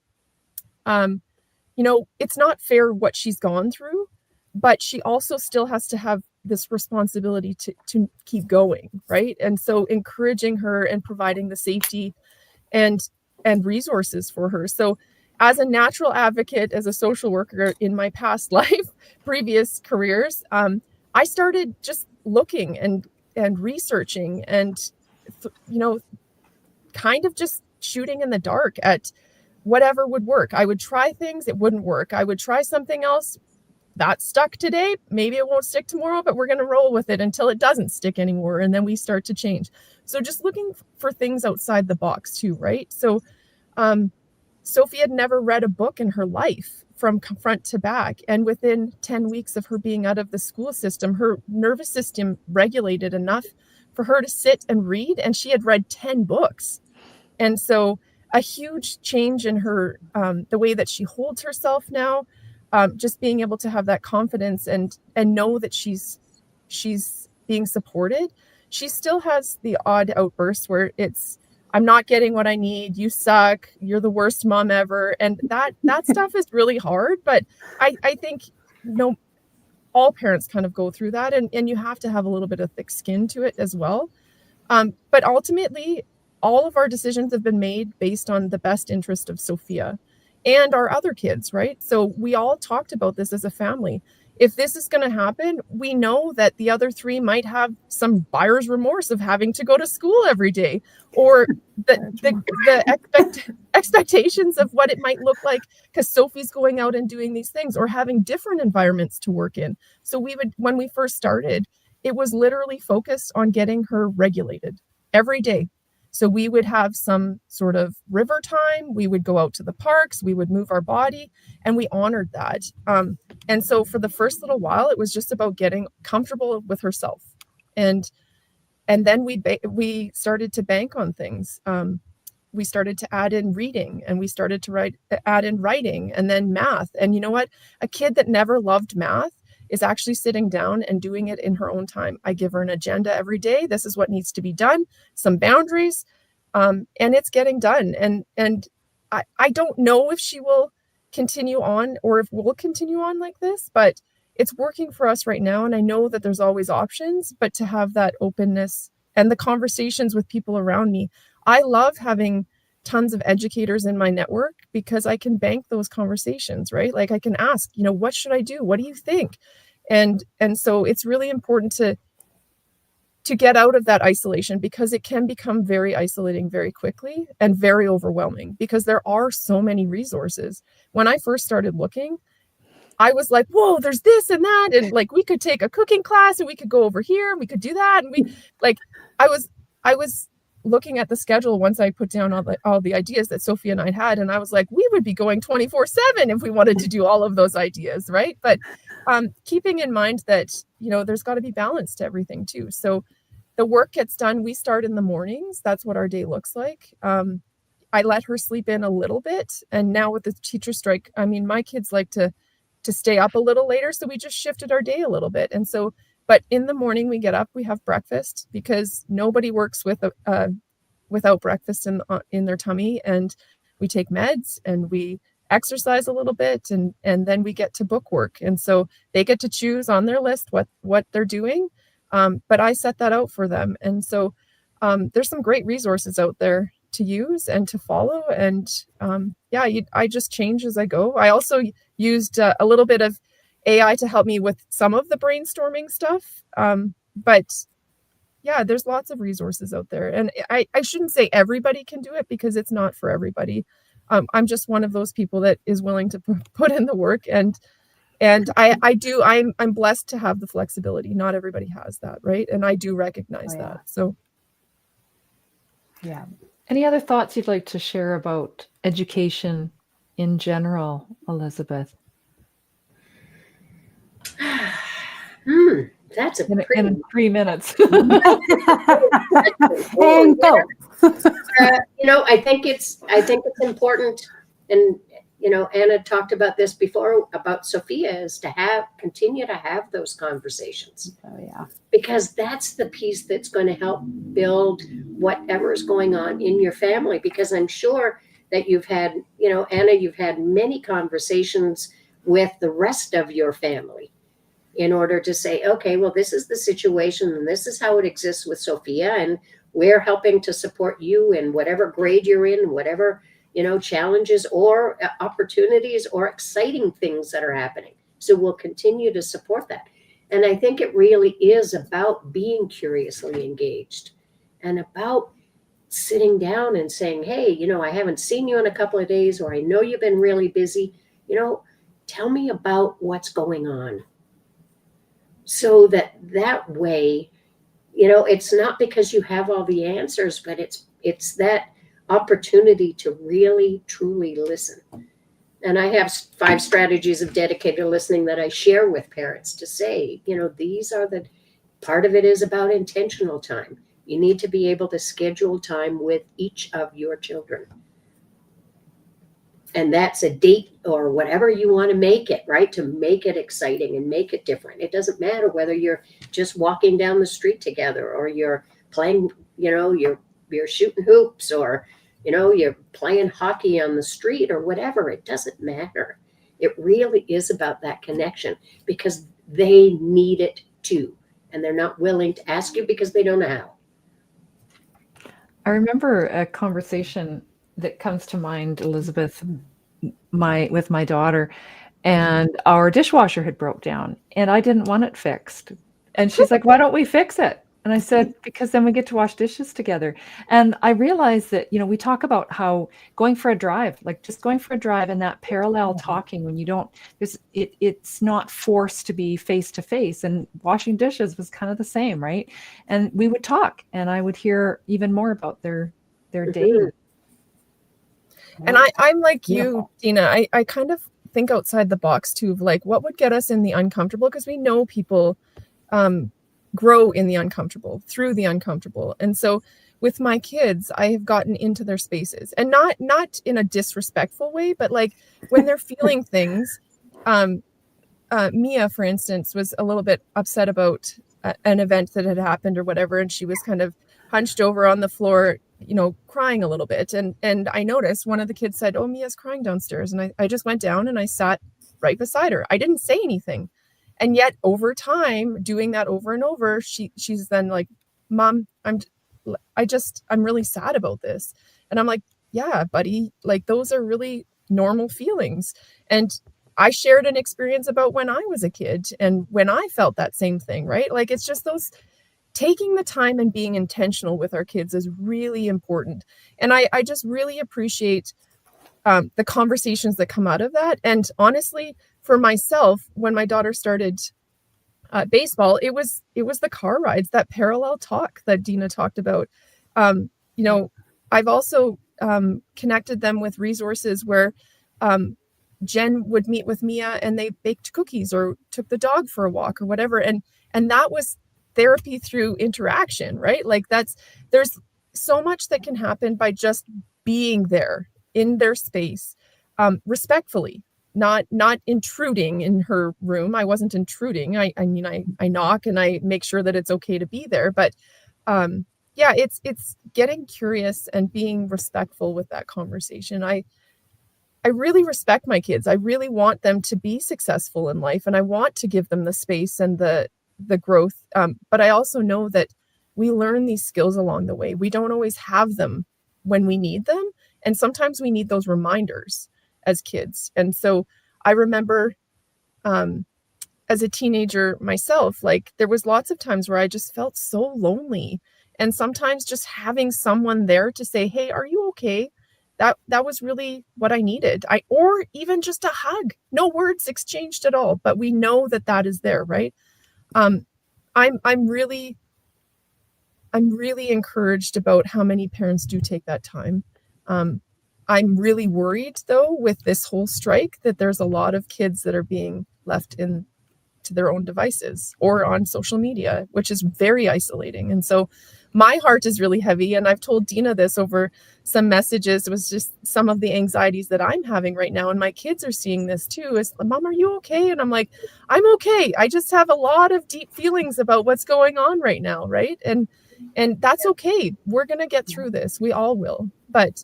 it's not fair what she's gone through, but she also still has to have this responsibility to keep going, right? And so encouraging her and providing the safety and resources for her. So as a natural advocate, as a social worker in my past life, previous careers, I started just looking and researching and, kind of just shooting in the dark at whatever would work. I would try things, it wouldn't work. I would try something else that stuck today. Maybe it won't stick tomorrow, but we're going to roll with it until it doesn't stick anymore. And then we start to change. So just looking for things outside the box too, right? So Sophie had never read a book in her life from front to back. And within 10 weeks of her being out of the school system, her nervous system regulated enough for her to sit and read. And she had read 10 books. And so a huge change in her, the way that she holds herself now, just being able to have that confidence and know that she's being supported. She still has the odd outbursts where it's, I'm not getting what I need. You suck. You're the worst mom ever. And that stuff is really hard. But I think, all parents kind of go through that, and you have to have a little bit of thick skin to it as well. But ultimately, all of our decisions have been made based on the best interest of Sophia and our other kids, right? So we all talked about this as a family. If this is going to happen, we know that the other three might have some buyer's remorse of having to go to school every day, or the expectations of what it might look like because Sophie's going out and doing these things, or having different environments to work in. So when we first started, it was literally focused on getting her regulated every day. So we would have some sort of river time. We would go out to the parks. We would move our body, and we honored that. And so for the first little while, it was just about getting comfortable with herself. And then we started to bank on things. We started to add in reading, and we started to add in writing, and then math. And you know what? A kid that never loved math is actually sitting down and doing it in her own time. I give her an agenda every day. This is what needs to be done, some boundaries, and it's getting done. And I don't know if she will continue on or if we'll continue on like this, but it's working for us right now. And I know that there's always options, but to have that openness and the conversations with people around me. I love having tons of educators in my network because I can bank those conversations, right? Like I can ask, what should I do? What do you think? And so it's really important to get out of that isolation, because it can become very isolating very quickly and very overwhelming because there are so many resources. When I first started looking, I was like, whoa, there's this and that. And like, we could take a cooking class and we could go over here and we could do that. And I was looking at the schedule once I put down all the ideas that Sophie and I had. And I was like, we would be going 24/7 if we wanted to do all of those ideas. Right. But keeping in mind that, there's got to be balance to everything too. So the work gets done. We start in the mornings. That's what our day looks like. I let her sleep in a little bit. And now with the teacher strike, my kids like to stay up a little later. So we just shifted our day a little bit. And so, but in the morning we get up, we have breakfast, because nobody works without breakfast in their tummy. And we take meds and we exercise a little bit, and then we get to book work. And so they get to choose on their list what they're doing. But I set that out for them. And so there's some great resources out there to use and to follow. And I just change as I go. I also used a little bit of AI to help me with some of the brainstorming stuff. But yeah, there's lots of resources out there. And I shouldn't say everybody can do it, because it's not for everybody. I'm just one of those people that is willing to put in the work. And I'm blessed to have the flexibility. Not everybody has that, right? And I do recognize that. So yeah. Any other thoughts you'd like to share about education in general, Elizabeth? That's a in pretty 3 minutes. And go. I think it's important, and Anna talked about this before about Sophia, is to continue to have those conversations, Oh yeah. because that's the piece that's going to help build whatever is going on in your family. Because I'm sure that you've had, Anna, you've had many conversations with the rest of your family in order to say, okay, well, this is the situation and this is how it exists with Sophia, and we're helping to support you in whatever grade you're in, whatever, challenges or opportunities or exciting things that are happening. So we'll continue to support that. And I think it really is about being curiously engaged and about sitting down and saying, hey, I haven't seen you in a couple of days, or I know you've been really busy, tell me about what's going on. So that way, it's not because you have all the answers, but it's that opportunity to really truly listen. And I have 5 strategies of dedicated listening that I share with parents to say, these are the part of it is about intentional time. You need to be able to schedule time with each of your children. And that's a date or whatever you want to make it, right? To make it exciting and make it different. It doesn't matter whether you're just walking down the street together, or you're playing, you're shooting hoops, or, you're playing hockey on the street or whatever. It doesn't matter. It really is about that connection, because they need it too. And they're not willing to ask you because they don't know how. I remember a conversation that comes to mind, Elizabeth, with my daughter, and our dishwasher had broke down and I didn't want it fixed. And she's like, why don't we fix it? And I said, because then we get to wash dishes together. And I realized that, we talk about how going for a drive, like just going for a drive, and that parallel talking when you don't, it's not forced to be face to face. And washing dishes was kind of the same, right? And we would talk, and I would hear even more about their day. And I'm like you, Deena. I kind of think outside the box too, of like what would get us in the uncomfortable, because we know people grow in the uncomfortable, through the uncomfortable. And so with my kids, I have gotten into their spaces, and not in a disrespectful way, but like when they're feeling things. Mia, for instance, was a little bit upset about an event that had happened or whatever, and she was kind of hunched over on the floor, crying a little bit. And I noticed one of the kids said, oh, Mia's crying downstairs. And I just went down and I sat right beside her. I didn't say anything. And yet over time, doing that over and over, she's then like, Mom, I'm really sad about this. And I'm like, yeah, buddy, like those are really normal feelings. And I shared an experience about when I was a kid and when I felt that same thing, right? Like it's just those taking the time and being intentional with our kids is really important. And I just really appreciate the conversations that come out of that. And honestly, for myself, when my daughter started baseball, it was the car rides, that parallel talk that Deena talked about. I've also connected them with resources where Jen would meet with Mia and they baked cookies or took the dog for a walk or whatever. And that was therapy through interaction, right? Like there's so much that can happen by just being there in their space, respectfully, not intruding in her room. I wasn't intruding. I knock and I make sure that it's okay to be there. But yeah, it's getting curious and being respectful with that conversation. I really respect my kids. I really want them to be successful in life, and I want to give them the space and the growth. But I also know that we learn these skills along the way. We don't always have them when we need them. And sometimes we need those reminders as kids. And so I remember as a teenager myself, like there was lots of times where I just felt so lonely. And sometimes just having someone there to say, hey, are you okay? That was really what I needed. Or even just a hug, no words exchanged at all, but we know that is there, right? I'm really encouraged about how many parents do take that time. I'm really worried though with this whole strike that there's a lot of kids that are being left to to their own devices or on social media, which is very isolating. And so my heart is really heavy. And I've told Deena this over some messages. It was just some of the anxieties that I'm having right now. And my kids are seeing this too. Is, Mom, are you okay? And I'm like, I'm okay. I just have a lot of deep feelings about what's going on right now. Right. And that's okay. We're going to get through this. We all will. But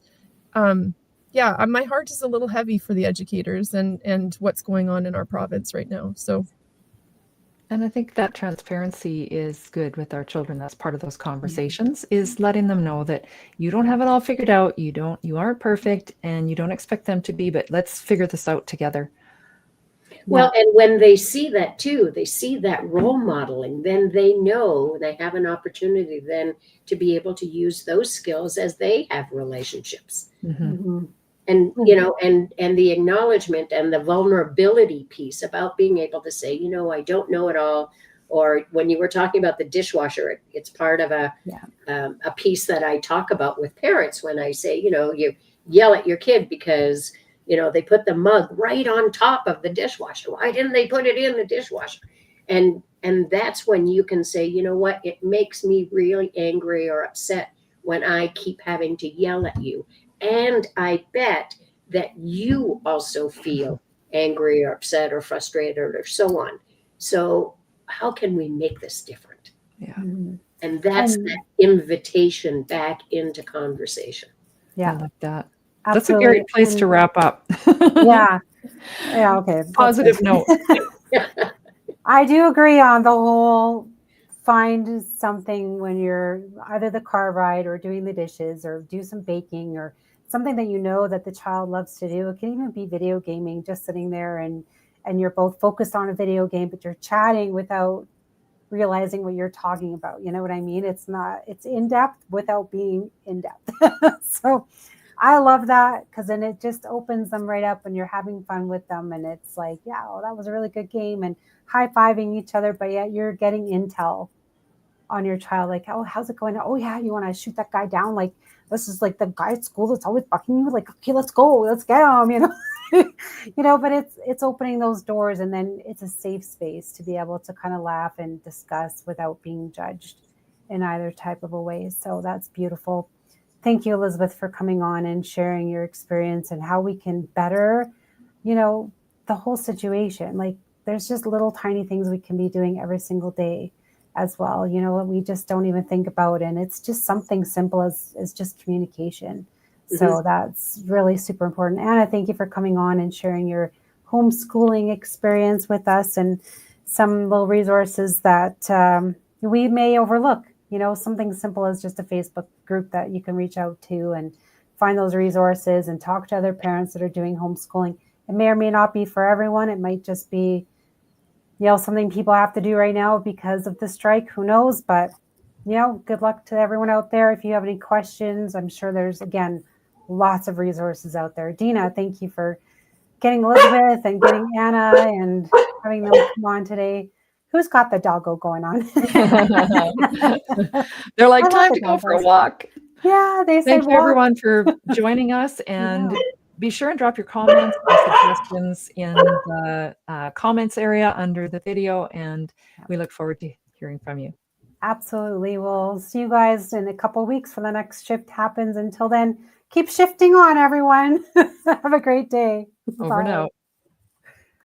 yeah, my heart is a little heavy for the educators and what's going on in our province right now. So. And I think that transparency is good with our children. That's part of those conversations, is letting them know that you don't have it all figured out. You aren't perfect, and you don't expect them to be, but let's figure this out together. Well, and when they see that too, they see that role modeling, then they know they have an opportunity then to be able to use those skills as they have relationships. Mm-hmm. And, you know, and the acknowledgement and the vulnerability piece about being able to say, you know, I don't know it all. Or when you were talking about the dishwasher, it's part of a piece that I talk about with parents when I say, you know, you yell at your kid because, you know, they put the mug right on top of the dishwasher. Why didn't they put it in the dishwasher? And that's when you can say, you know what, it makes me really angry or upset when I keep having to yell at you. And I bet that you also feel angry or upset or frustrated or so on. So how can we make this different? Yeah. And that's that invitation back into conversation. I like that. Absolutely. That's a great place to wrap up. Yeah. Okay. Positive note. I do agree on the whole find something when you're either the car ride or doing the dishes or do some baking or something that you know that the child loves to do. It can even be video gaming, just sitting there and you're both focused on a video game, but you're chatting without realizing what you're talking about. You know what I mean? It's in depth without being in depth. So I love that because then it just opens them right up and you're having fun with them. And it's like, yeah, well, that was a really good game, and high-fiving each other, but yet you're getting intel on your child. Like, oh, how's it going? Oh yeah, you want to shoot that guy down? Like, this is like the guy at school that's always bucking you. Like, okay, let's go. Let's get him, you know. You know, but it's opening those doors, and then it's a safe space to be able to kind of laugh and discuss without being judged in either type of a way. So that's beautiful. Thank you, Elizabeth, for coming on and sharing your experience and how we can better, you know, the whole situation. Like, there's just little tiny things we can be doing every single day as well, you know, we just don't even think about. And it's just something simple as just communication. So that's really super important. Anna, thank you for coming on and sharing your homeschooling experience with us and some little resources that we may overlook. You know, something simple as just a Facebook group that you can reach out to and find those resources and talk to other parents that are doing homeschooling. It may or may not be for everyone. It might just be, you know, something people have to do right now because of the strike. Who knows? But, you know, good luck to everyone out there. If you have any questions, I'm sure there's, again, lots of resources out there. Deena, thank you for getting Elizabeth and getting Anna and having them come on today. Who's got the doggo going on? They're like, time to go for a walk. Yeah, they say Thank you, everyone, for joining us. And be sure and drop your comments and suggestions in the comments area under the video. And we look forward to hearing from you. Absolutely. We'll see you guys in a couple of weeks when the next shift happens. Until then, keep shifting on, everyone. Have a great day. Over and out.